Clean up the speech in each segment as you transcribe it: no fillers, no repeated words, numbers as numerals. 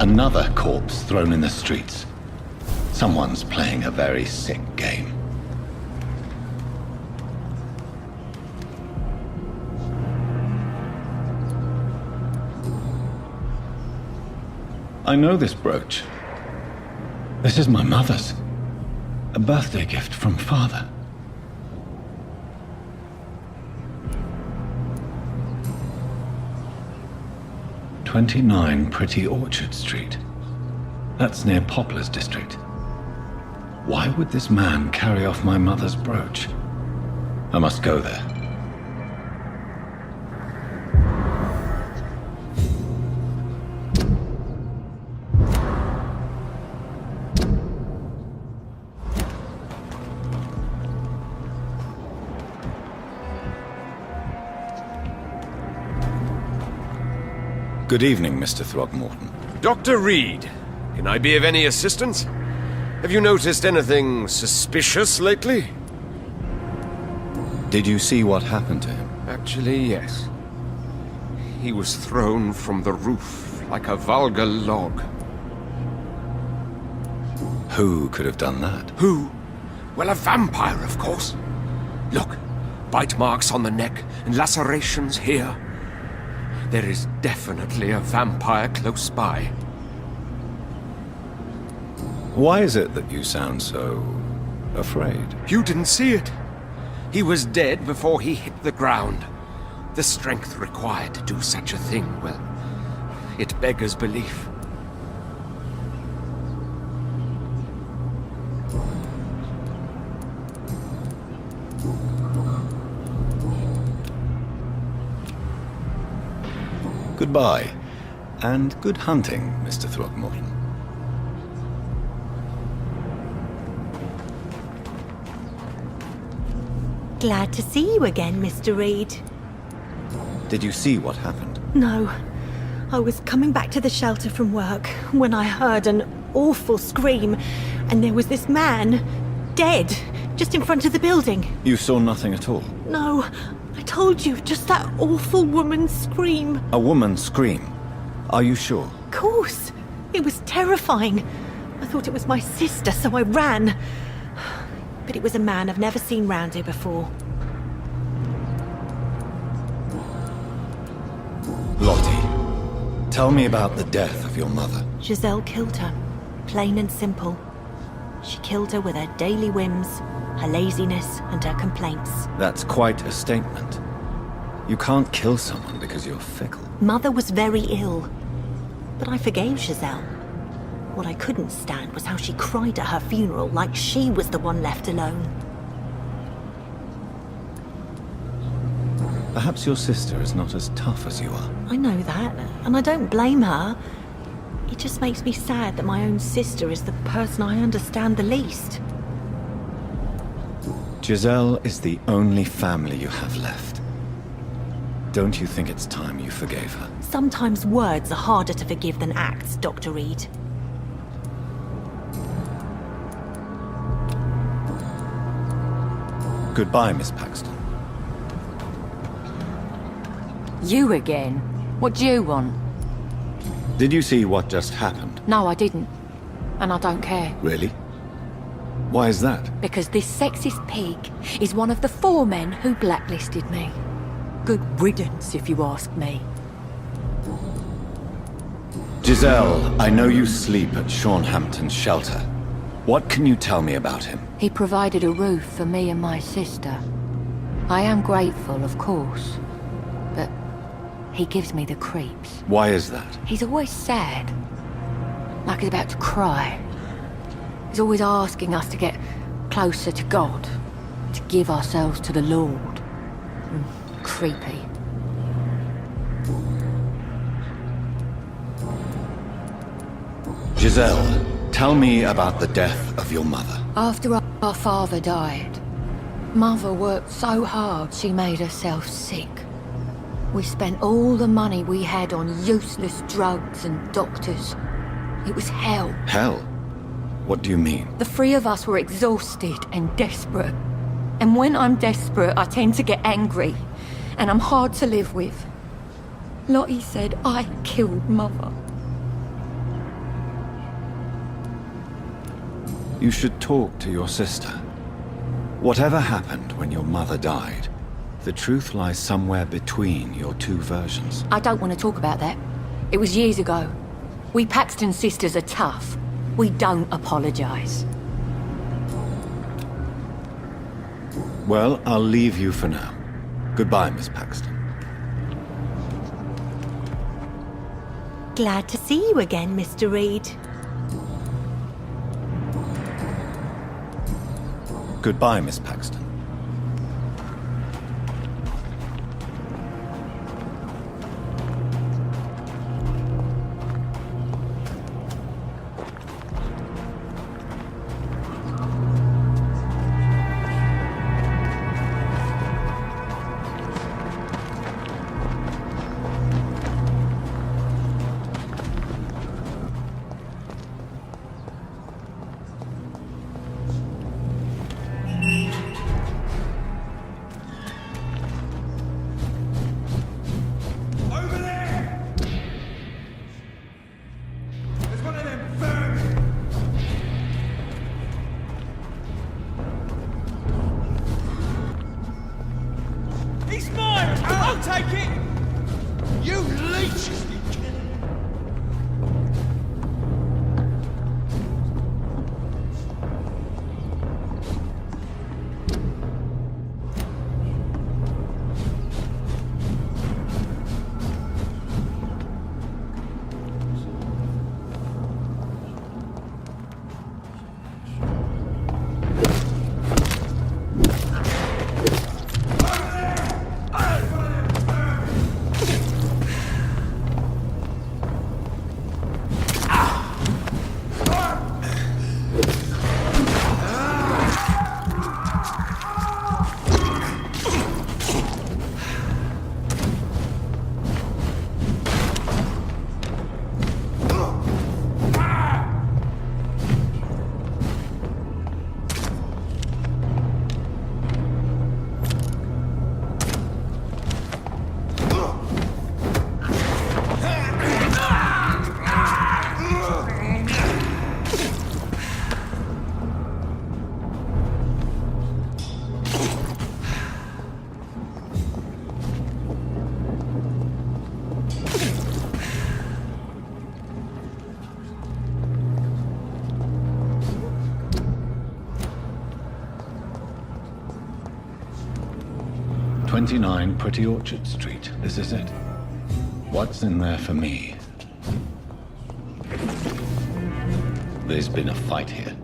Another corpse thrown in the streets. Someone's playing a very sick game. I know this brooch. This is my mother's. A birthday gift from father. "29 Pretty Orchard Street. That's near Poplar's district. Why would this man carry off my mother's brooch? I must go there. Good evening, Mr. Throgmorton. Dr. Reed, can I be of any assistance? Have you noticed anything suspicious lately? Did you see what happened to him? Actually, yes. He was thrown from the roof like a vulgar log. Who could have done that? Who? Well, a vampire, of course. Look, bite marks on the neck and lacerations here. There is definitely a vampire close by. Why is it that you sound so afraid? You didn't see it. He was dead before he hit the ground. The strength required to do such a thing, well, it beggars belief. Goodbye, and good hunting, Mr. Throgmorton. Glad to see you again, Mr. Reed. Did you see what happened? No. I was coming back to the shelter from work when I heard an awful scream, and there was this man, dead, just in front of the building. You saw nothing at all? No, I told you, just that awful woman's scream. A woman's scream? Are you sure? Of course. It was terrifying. I thought it was my sister, so I ran. But it was a man I've never seen round here before. Lottie, tell me about the death of your mother. Giselle killed her. Plain and simple. She killed her with her daily whims, her laziness, and her complaints. That's quite a statement. You can't kill someone because you're fickle. Mother was very ill. But I forgave Giselle. What I couldn't stand was how she cried at her funeral like she was the one left alone. Perhaps your sister is not as tough as you are. I know that, and I don't blame her. It just makes me sad that my own sister is the person I understand the least. Giselle is the only family you have left. Don't you think it's time you forgave her? Sometimes words are harder to forgive than acts, Dr. Reed. Goodbye, Miss Paxton. You again? What do you want? Did you see what just happened? No, I didn't. And I don't care. Really? Why is that? Because this sexist pig is one of the 4 men who blacklisted me. Good riddance, if you ask me. Giselle, I know you sleep at Shornhampton's shelter. What can you tell me about him? He provided a roof for me and my sister. I am grateful, of course. But he gives me the creeps. Why is that? He's always sad. Like he's about to cry. He's always asking us to get closer to God. To give ourselves to the Lord. Creepy. Giselle, tell me about the death of your mother. After our father died, Mother worked so hard she made herself sick. We spent all the money we had on useless drugs and doctors. It was hell. Hell? What do you mean? The 3 of us were exhausted and desperate. And when I'm desperate, I tend to get angry. And I'm hard to live with. Lottie said I killed Mother. You should talk to your sister. Whatever happened when your mother died, the truth lies somewhere between your two versions. I don't want to talk about that. It was years ago. We Paxton sisters are tough. We don't apologize. Well, I'll leave you for now. Goodbye, Miss Paxton. Glad to see you again, Mr. Reed. Goodbye, Miss Paxton. He's mine! I'll take it! You leeches! "29 Pretty Orchard Street. This is it. What's in there for me? There's been a fight here.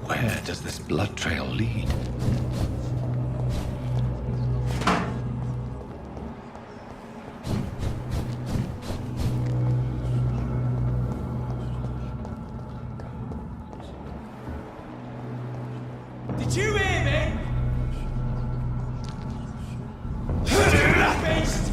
Where does this blood trail lead? Did you hear me? Beast!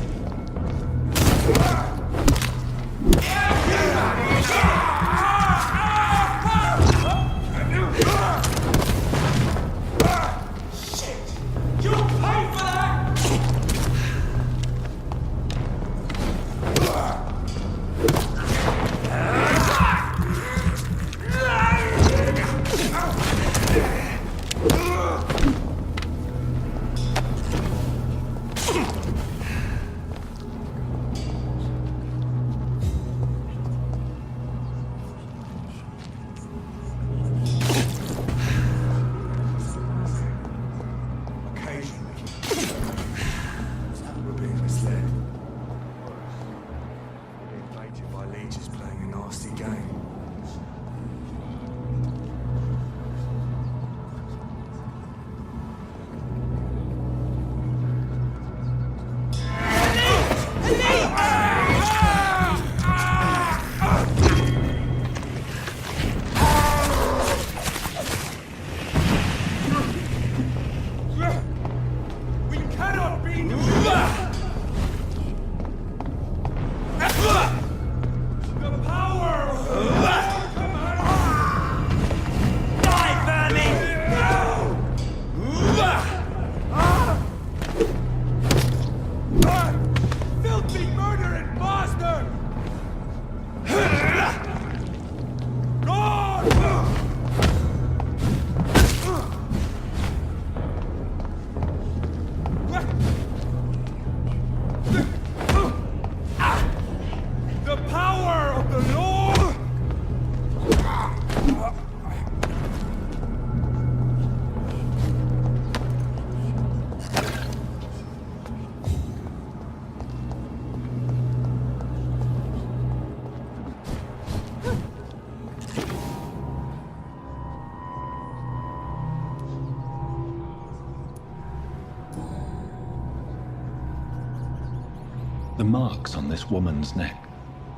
The marks on this woman's neck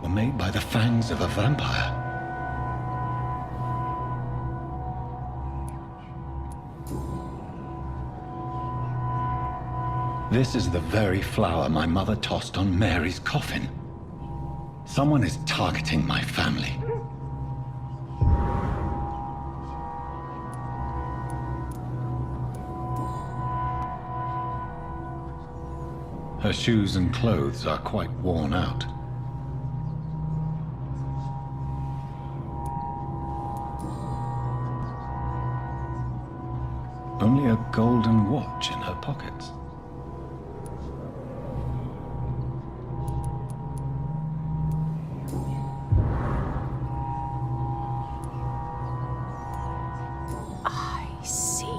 were made by the fangs of a vampire. This is the very flower my mother tossed on Mary's coffin. Someone is targeting my family. Her shoes and clothes are quite worn out. Only a golden watch in her pockets. I see you.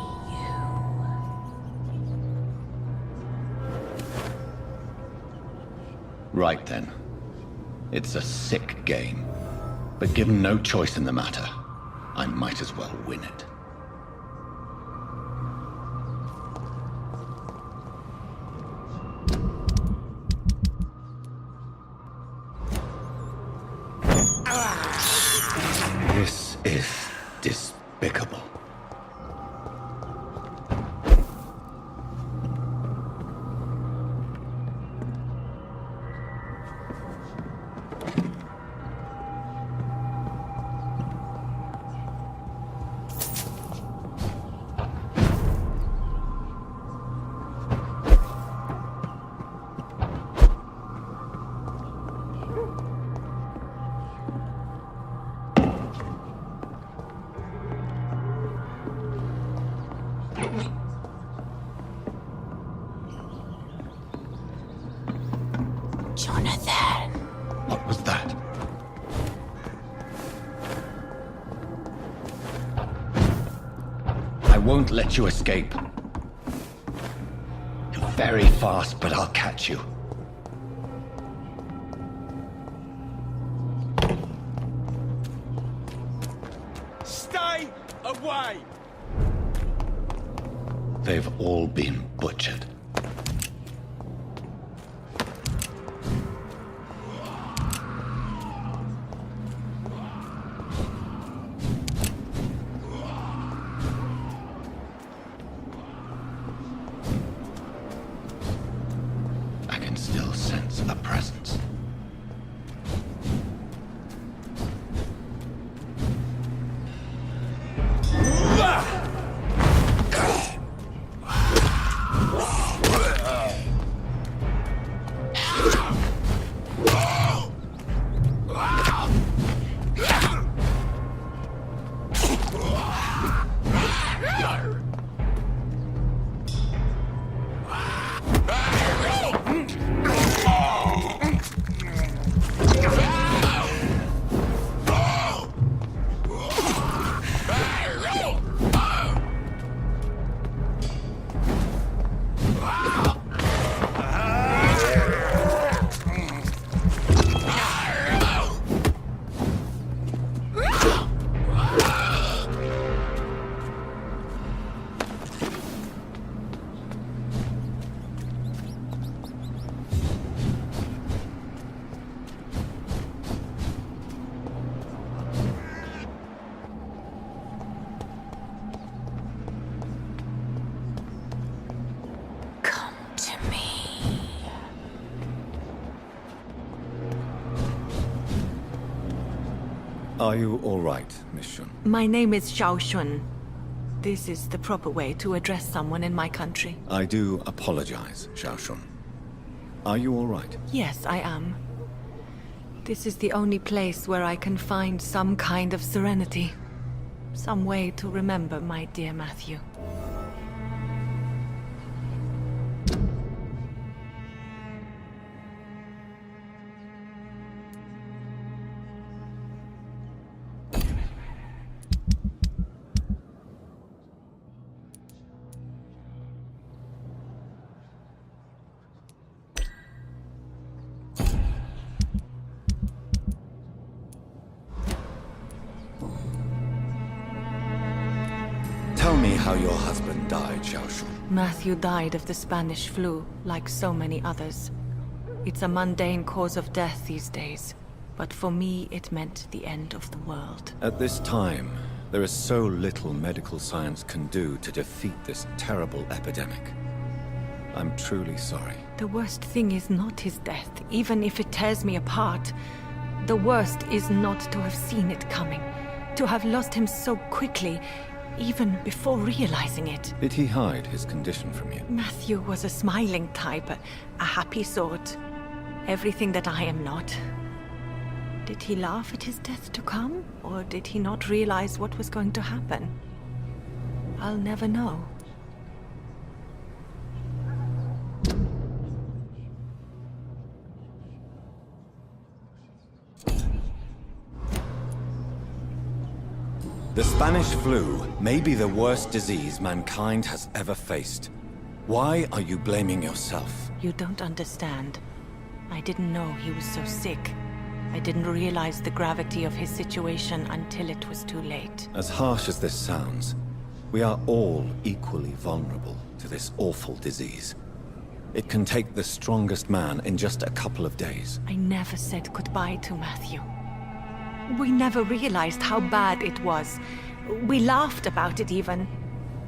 Right then. It's a sick game. But given no choice in the matter, I might as well win it. This is despicable. Jonathan. What was that? I won't let you escape. You're very fast, but I'll catch you. Stay away! They've all been butchered. I can still sense a presence. Come to me. Are you all right, Miss Shun? My name is Xiao Shun. This is the proper way to address someone in my country. I do apologize, Xiao Shun. Are you all right? Yes, I am. This is the only place where I can find some kind of serenity. Some way to remember my dear Matthew. Tell me how your husband died, Xiao Shun. Matthew died of the Spanish flu, like so many others. It's a mundane cause of death these days, but for me it meant the end of the world. At this time, there is so little medical science can do to defeat this terrible epidemic. I'm truly sorry. The worst thing is not his death, even if it tears me apart. The worst is not to have seen it coming, to have lost him so quickly, even before realizing it. Did he hide his condition from you? Matthew was a smiling type, a happy sort. Everything that I am not. Did he laugh at his death to come, or did he not realize what was going to happen? I'll never know. The Spanish flu may be the worst disease mankind has ever faced. Why are you blaming yourself? You don't understand. I didn't know he was so sick. I didn't realize the gravity of his situation until it was too late. As harsh as this sounds, we are all equally vulnerable to this awful disease. It can take the strongest man in just a couple of days. I never said goodbye to Matthew. We never realized how bad it was. We laughed about it even.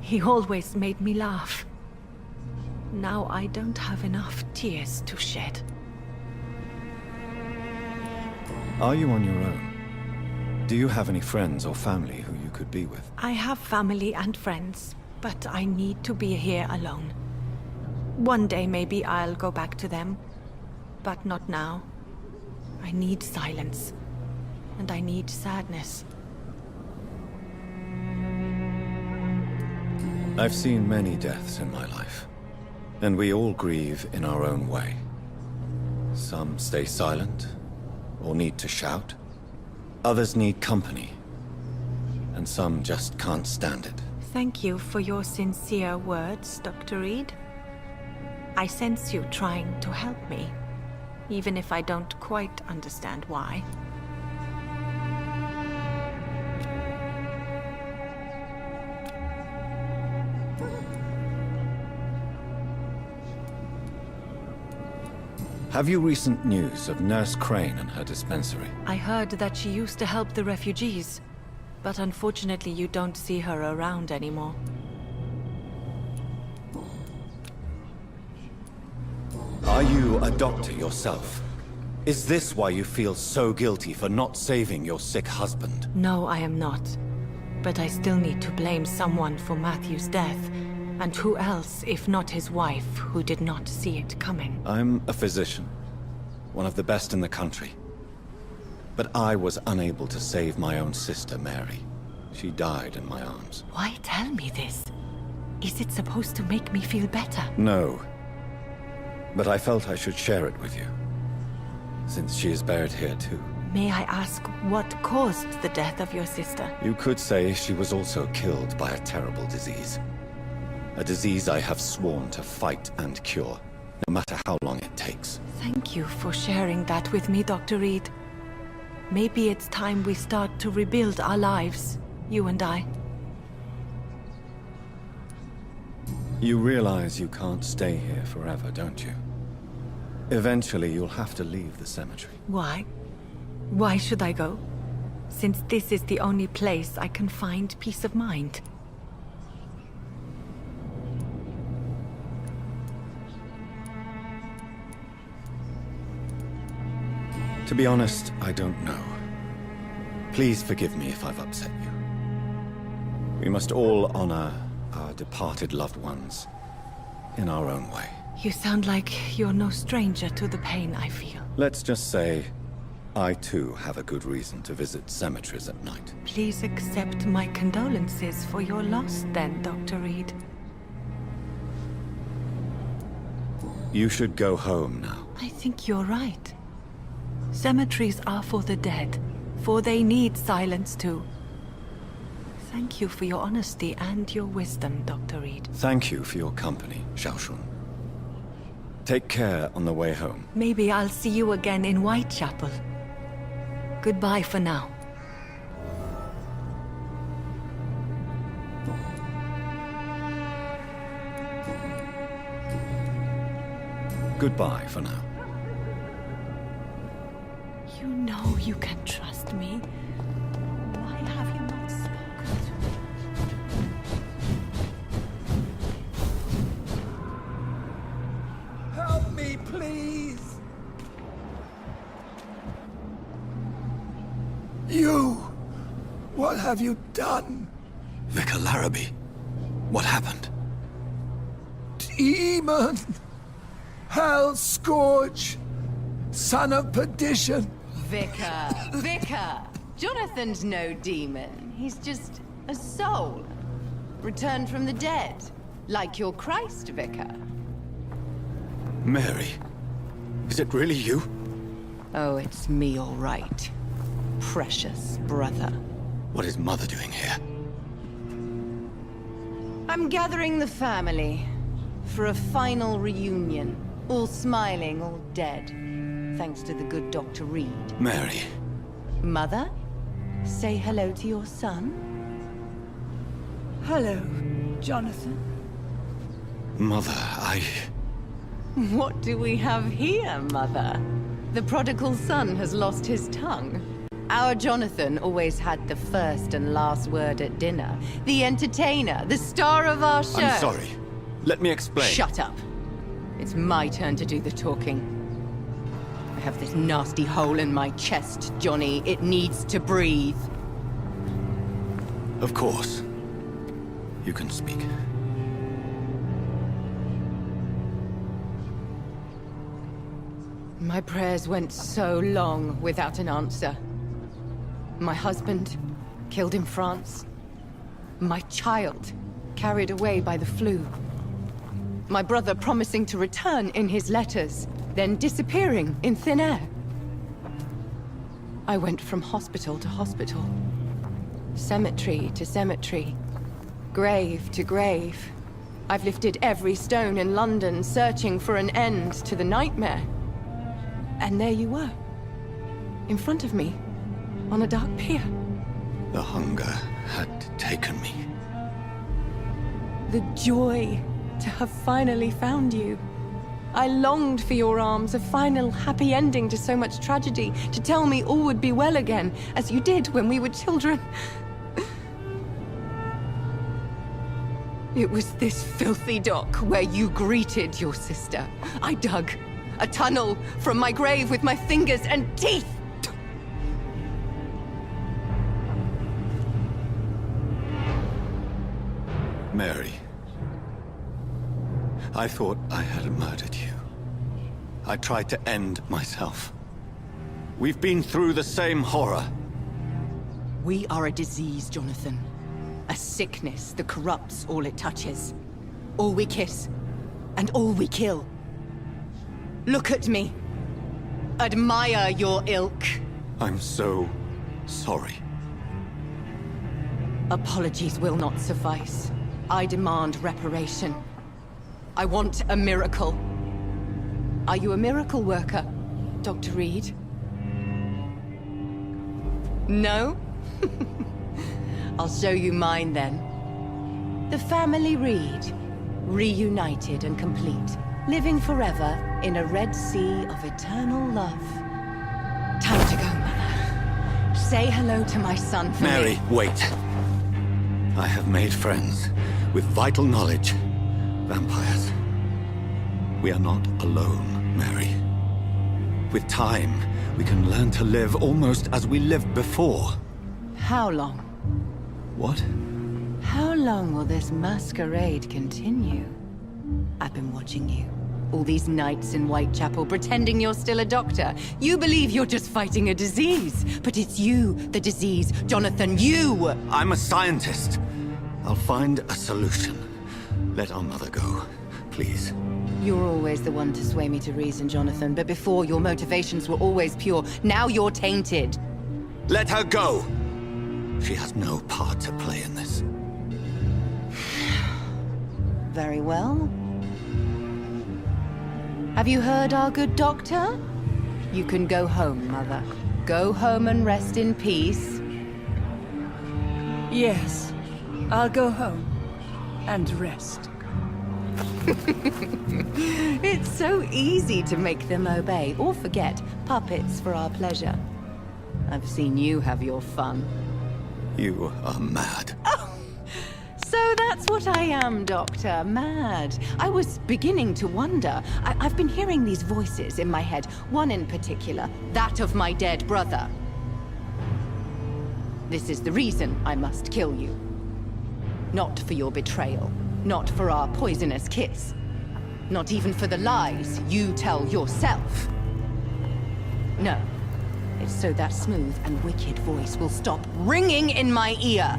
He always made me laugh. Now I don't have enough tears to shed. Are you on your own? Do you have any friends or family who you could be with? I have family and friends, but I need to be here alone. One day maybe I'll go back to them, but not now. I need silence, and I need sadness. I've seen many deaths in my life, and we all grieve in our own way. Some stay silent, or need to shout. Others need company, and some just can't stand it. Thank you for your sincere words, Dr. Reed. I sense you trying to help me, even if I don't quite understand why. Have you recent news of Nurse Crane and her dispensary? I heard that she used to help the refugees, but unfortunately you don't see her around anymore. Are you a doctor yourself? Is this why you feel so guilty for not saving your sick husband? No, I am not. But I still need to blame someone for Matthew's death. And who else, if not his wife, who did not see it coming? I'm a physician, one of the best in the country. But I was unable to save my own sister, Mary. She died in my arms. Why tell me this? Is it supposed to make me feel better? No. But I felt I should share it with you, since she is buried here too. May I ask what caused the death of your sister? You could say she was also killed by a terrible disease. A disease I have sworn to fight and cure, no matter how long it takes. Thank you for sharing that with me, Dr. Reed. Maybe it's time we start to rebuild our lives, you and I. You realize you can't stay here forever, don't you? Eventually, you'll have to leave the cemetery. Why? Why should I go? Since this is the only place I can find peace of mind. To be honest, I don't know. Please forgive me if I've upset you. We must all honor our departed loved ones in our own way. You sound like you're no stranger to the pain I feel. Let's just say, I too have a good reason to visit cemeteries at night. Please accept my condolences for your loss then, Dr. Reed. You should go home now. I think you're right. Cemeteries are for the dead, for they need silence too. Thank you for your honesty and your wisdom, Dr. Reed. Thank you for your company, Xiaoshun. Take care on the way home. Maybe I'll see you again in Whitechapel. Goodbye for now. Goodbye for now. you can trust me. Why have you not spoken to me? Help me, please! You! What have you done? Vicar Larrabee, what happened? Demon! Hell Scourge! Son of perdition! Vicar! Jonathan's no demon. He's just a soul. Returned from the dead. Like your Christ, Vicar. Mary, is it really you? Oh, it's me, all right. Precious brother. What is Mother doing here? I'm gathering the family for a final reunion. All smiling, all dead. Thanks to the good Dr. Reed. Mary, Mother, say hello to your son. Hello, Jonathan. Mother, What do we have here, Mother? The prodigal son has lost his tongue. Our Jonathan always had the first and last word at dinner. The entertainer, the star of our show. I'm sorry. Let me explain. Shut up. It's my turn to do the talking. I have this nasty hole in my chest, Johnny. It needs to breathe. Of course. You can speak. My prayers went so long without an answer. My husband, killed in France. My child, carried away by the flu. My brother promising to return in his letters, then disappearing in thin air. I went from hospital to hospital. Cemetery to cemetery. Grave to grave. I've lifted every stone in London, searching for an end to the nightmare. And there you were. In front of me. On a dark pier. The hunger had taken me. The joy to have finally found you. I longed for your arms, a final happy ending to so much tragedy, to tell me all would be well again, as you did when we were children. It was this filthy dock where you greeted your sister. I dug a tunnel from my grave with my fingers and teeth. Mary, I thought I had murdered you. I tried to end myself. We've been through the same horror. We are a disease, Jonathan. A sickness that corrupts all it touches. All we kiss, and all we kill. Look at me. Admire your ilk. I'm so sorry. Apologies will not suffice. I demand reparation. I want a miracle. Are you a miracle worker, Dr. Reed? No? I'll show you mine then. The family Reed, reunited and complete, living forever in a red sea of eternal love. Time to go, Mother. Say hello to my son for Mary, me. wait. I have made friends with vital knowledge. Vampires. We are not alone, Mary. With time, we can learn to live almost as we lived before. How long? What? How long will this masquerade continue? I've been watching you. All these nights in Whitechapel, pretending you're still a doctor. You believe you're just fighting a disease. But it's you, the disease. Jonathan, you! I'm a scientist. I'll find a solution. Let our mother go, please. You're always the one to sway me to reason, Jonathan. But before, your motivations were always pure. Now you're tainted. Let her go! She has no part to play in this. Very well. Have you heard our good doctor? You can go home, Mother. Go home and rest in peace. Yes, I'll go home and rest. It's so easy to make them obey or forget puppets for our pleasure. I've seen you have your fun. You are mad. So that's what I am, Doctor. Mad. I was beginning to wonder. I've been hearing these voices in my head. One in particular, that of my dead brother. This is the reason I must kill you. Not for your betrayal. Not for our poisonous kiss. Not even for the lies you tell yourself. No. It's so that smooth and wicked voice will stop ringing in my ear.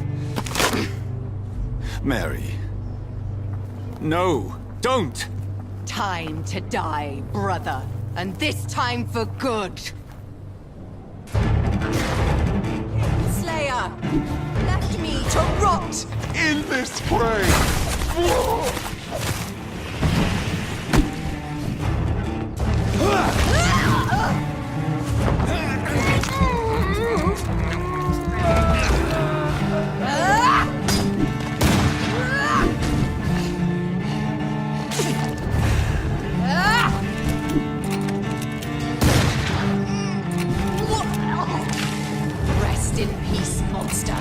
Mary. No, don't! Time to die, brother. And this time for good. Slayer! Left me to rot! In this grave! Rest in peace, monster.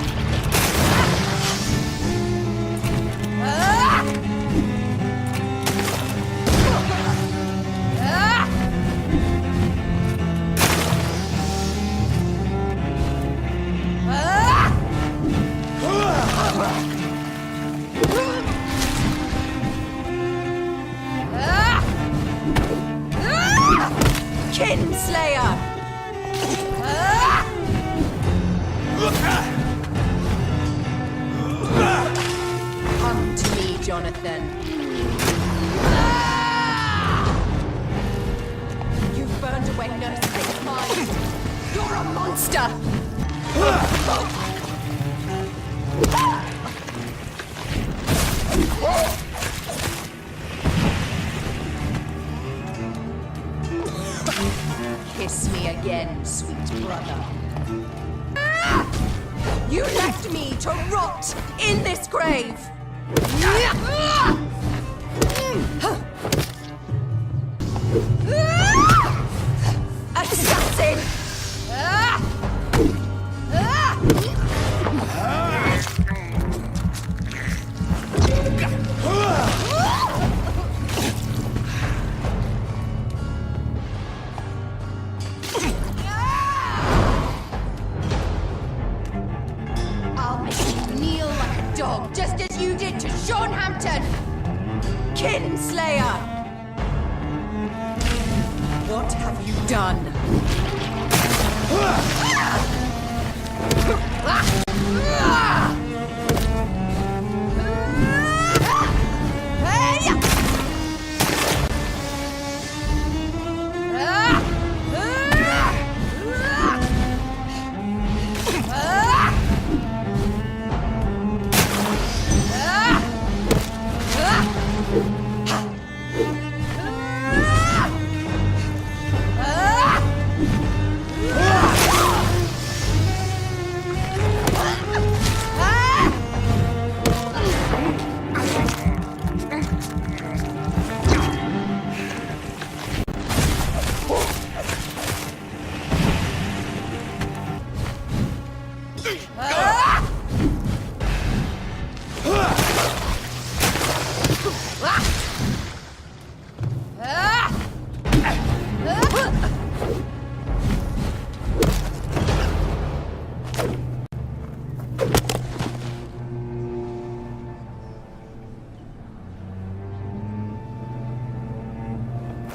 Kinslayer! Come to me, Jonathan. You've burned away Nurse's mind. You're a monster! Kiss me again, sweet brother. You left me to rot in this grave! Assassin! I'll make you kneel like a dog, just as you did to Sean Hampton! Kinslayer! What have you done?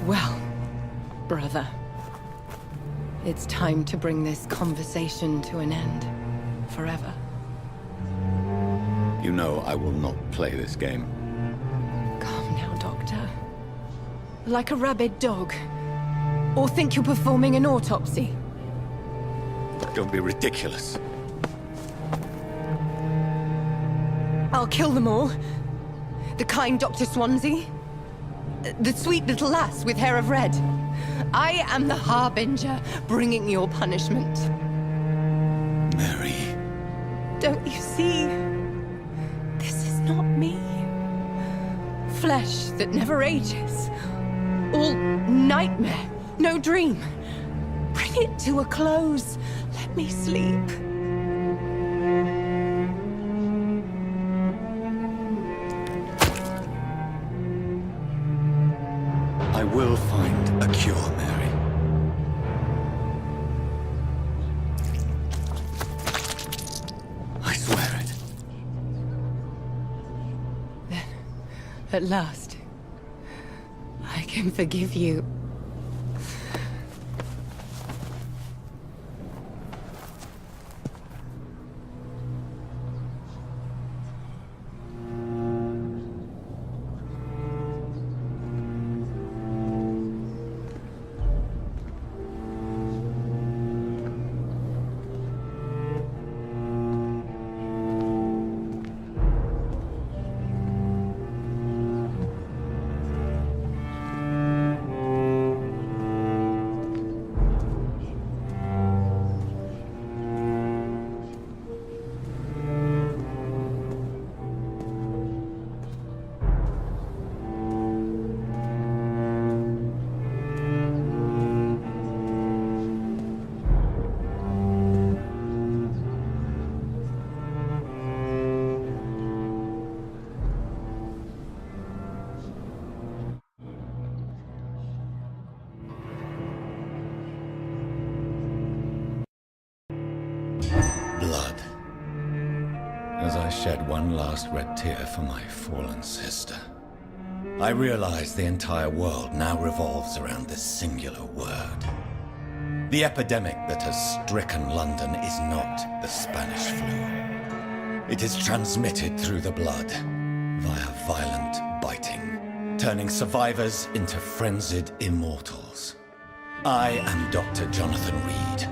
Well, brother, it's time to bring this conversation to an end. Forever. You know I will not play this game. Calm now, Doctor. Like a rabid dog. Or think you're performing an autopsy. Don't be ridiculous. I'll kill them all. The kind Dr. Swansea. The sweet little lass with hair of red. I am the Harbinger, bringing your punishment. Mary. Don't you see? This is not me. Flesh that never ages. All nightmare, no dream. Bring Bring it to a close. Let me sleep. I will find a cure, Mary. I swear it. At last, I can forgive you. Blood. As I shed one last red tear for my fallen sister, I realize the entire world now revolves around this singular word. The epidemic that has stricken London is not the Spanish flu. It is transmitted through the blood, via violent biting, turning survivors into frenzied immortals. I am Dr. Jonathan Reed.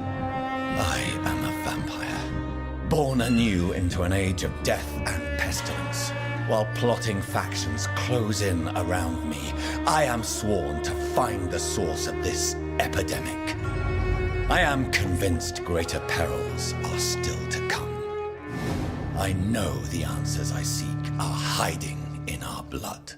I am a vampire, born anew into an age of death and pestilence. While plotting factions close in around me, I am sworn to find the source of this epidemic. I am convinced greater perils are still to come. I know the answers I seek are hiding in our blood.